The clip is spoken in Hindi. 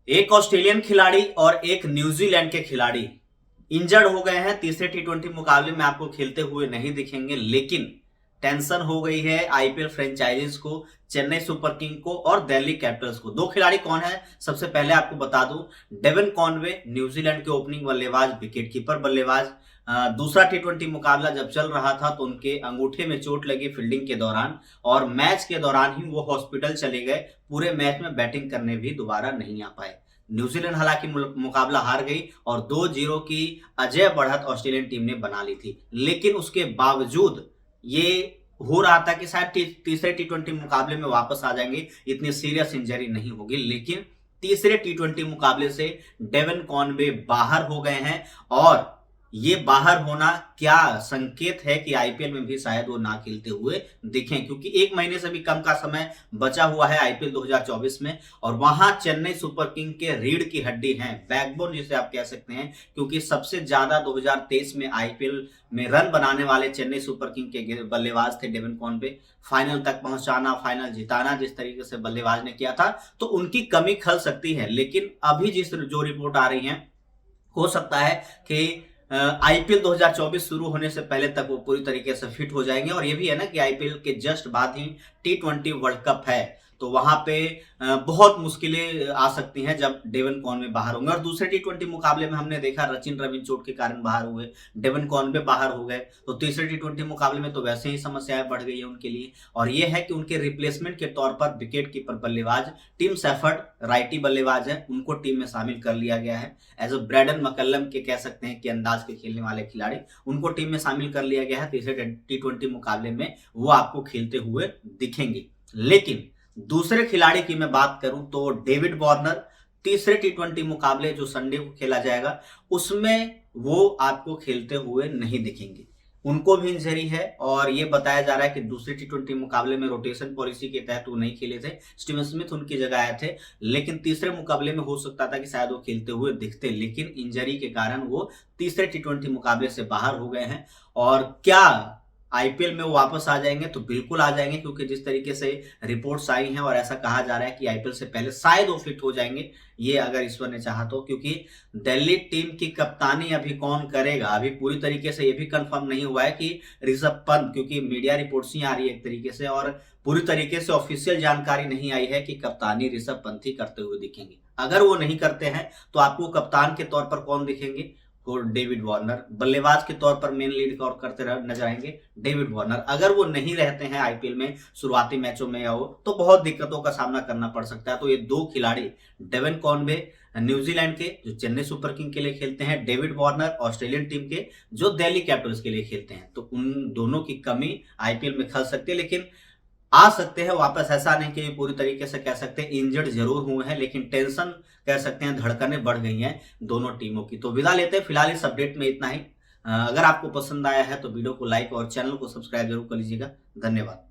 एक ऑस्ट्रेलियन खिलाड़ी और एक न्यूजीलैंड के खिलाड़ी इंजर्ड हो गए हैं। तीसरे टी20 मुकाबले में आपको खेलते हुए नहीं दिखेंगे, लेकिन टेंशन हो गई है आईपीएल फ्रेंचाइजीज को, चेन्नई सुपर किंग को और दिल्ली कैपिटल्स को। दो खिलाड़ी कौन है सबसे पहले आपको बता दूं। डेवन कॉनवे, न्यूजीलैंड के ओपनिंग बल्लेबाज, विकेट कीपर बल्लेबाज। दूसरा टी20 मुकाबला जब चल रहा था तो उनके अंगूठे में चोट लगी फील्डिंग के दौरान, और मैच के दौरान ही वो हॉस्पिटल चले गए। पूरे मैच में बैटिंग करने भी दोबारा नहीं आ पाए। न्यूजीलैंड हालांकि मुकाबला हार गई और 2-0 की अजय बढ़त ऑस्ट्रेलियन टीम ने बना ली थी, लेकिन उसके बावजूद ये हो रहा था कि शायद तीसरे टी20 मुकाबले में वापस आ जाएंगे, इतनी सीरियस इंजरी नहीं होगी। लेकिन तीसरे टी20 मुकाबले से डेवन कॉनवे बाहर हो गए हैं, और ये बाहर होना क्या संकेत है कि आईपीएल में भी शायद वो ना खेलते हुए दिखें, क्योंकि एक महीने से भी कम का समय बचा हुआ है आईपीएल 2024 में। और वहां चेन्नई सुपर किंग के रीढ़ की हड्डी हैं, बैकबोन जिसे आप कह सकते हैं, क्योंकि सबसे ज्यादा 2023 में आईपीएल में रन बनाने वाले चेन्नई सुपर किंग के बल्लेबाज थे डेवन कॉनवे। फाइनल तक पहुंचाना, फाइनल जिताना जिस तरीके से बल्लेबाज ने किया था, तो उनकी कमी खल सकती है। लेकिन अभी जो रिपोर्ट आ रही है, हो सकता है कि आईपीएल 2024 शुरू होने से पहले तक वो पूरी तरीके से फिट हो जाएंगे। और ये भी है ना कि आईपीएल के जस्ट बाद ही टी20 वर्ल्ड कप है, तो वहां पे बहुत मुश्किलें आ सकती हैं जब डेवन कॉनवे बाहर होंगे। और दूसरे टी20 मुकाबले में हमने देखा सचिन रविंद्र चोट के कारण बाहर हुए, डेवन कॉनवे बाहर हो गए, तो तीसरे टी20 मुकाबले में तो वैसे ही समस्याएं बढ़ गई है उनके लिए। और ये है कि उनके रिप्लेसमेंट के तौर पर विकेट कीपर बल्लेबाज टिम सैफर्ड, राइटी बल्लेबाज है, उनको टीम में शामिल कर लिया गया है। एज अ ब्रैडन मकल्लम के कह सकते हैं कि अंदाज के खेलने वाले खिलाड़ी, उनको टीम में शामिल कर लिया गया है। तीसरे टी20 मुकाबले में वो आपको खेलते हुए दिखेंगे। लेकिन दूसरे खिलाड़ी की मैं बात करूं तो डेविड वार्नर, तीसरे टी20 मुकाबले जो संडे को खेला जाएगा उसमें वो आपको खेलते हुए नहीं दिखेंगे। उनको भी इंजरी है, और ये बताया जा रहा है कि दूसरे टी20 मुकाबले में रोटेशन पॉलिसी के तहत वो नहीं खेले थे, स्टीवन स्मिथ उनकी जगह आए थे। लेकिन तीसरे मुकाबले में हो सकता था कि शायद वो खेलते हुए दिखते, लेकिन इंजरी के कारण वो तीसरे टी20 मुकाबले से बाहर हो गए हैं। और क्या आईपीएल में वो वापस आ जाएंगे? तो बिल्कुल आ जाएंगे, क्योंकि जिस तरीके से रिपोर्ट्स आई हैं और ऐसा कहा जा रहा है कि आईपीएल से पहले शायद वो फिट हो जाएंगे, ये अगर ईश्वर ने चाहा तो। क्योंकि दिल्ली टीम की कप्तानी अभी कौन करेगा, अभी पूरी तरीके से ये भी कंफर्म नहीं हुआ है कि ऋषभ पंत, क्योंकि मीडिया रिपोर्ट्स ही आ रही है एक तरीके से, और पूरी तरीके से ऑफिशियल जानकारी नहीं आई है कि कप्तानी ऋषभ पंत ही करते हुए दिखेंगे। अगर वो नहीं करते हैं तो आपको कप्तान के तौर पर कौन दिखेंगे? और डेविड वार्नर। बल्लेबाज के तौर पर मेन लीड और करते नजर आएंगे डेविड वार्नर। अगर वो नहीं रहते हैं आईपीएल में शुरुआती मैचों में या वो, तो बहुत दिक्कतों का सामना करना पड़ सकता है। तो ये दो खिलाड़ी, डेवन कॉनवे न्यूजीलैंड के जो चेन्नई सुपर किंग के लिए खेलते हैं, डेविड वार्नर ऑस्ट्रेलियन टीम के जो दिल्ली कैपिटल्स के लिए खेलते हैं, तो उन दोनों की कमी आईपीएल में खल सकती है। लेकिन आ सकते हैं वापस, ऐसा नहीं कि पूरी तरीके से कह सकते हैं इंजर्ड जरूर हुए हैं, लेकिन टेंशन कह सकते हैं, धड़कनें बढ़ गई हैं दोनों टीमों की। तो विदा लेते हैं फिलहाल इस अपडेट में इतना ही। अगर आपको पसंद आया है तो वीडियो को लाइक और चैनल को सब्सक्राइब जरूर कर लीजिएगा। धन्यवाद।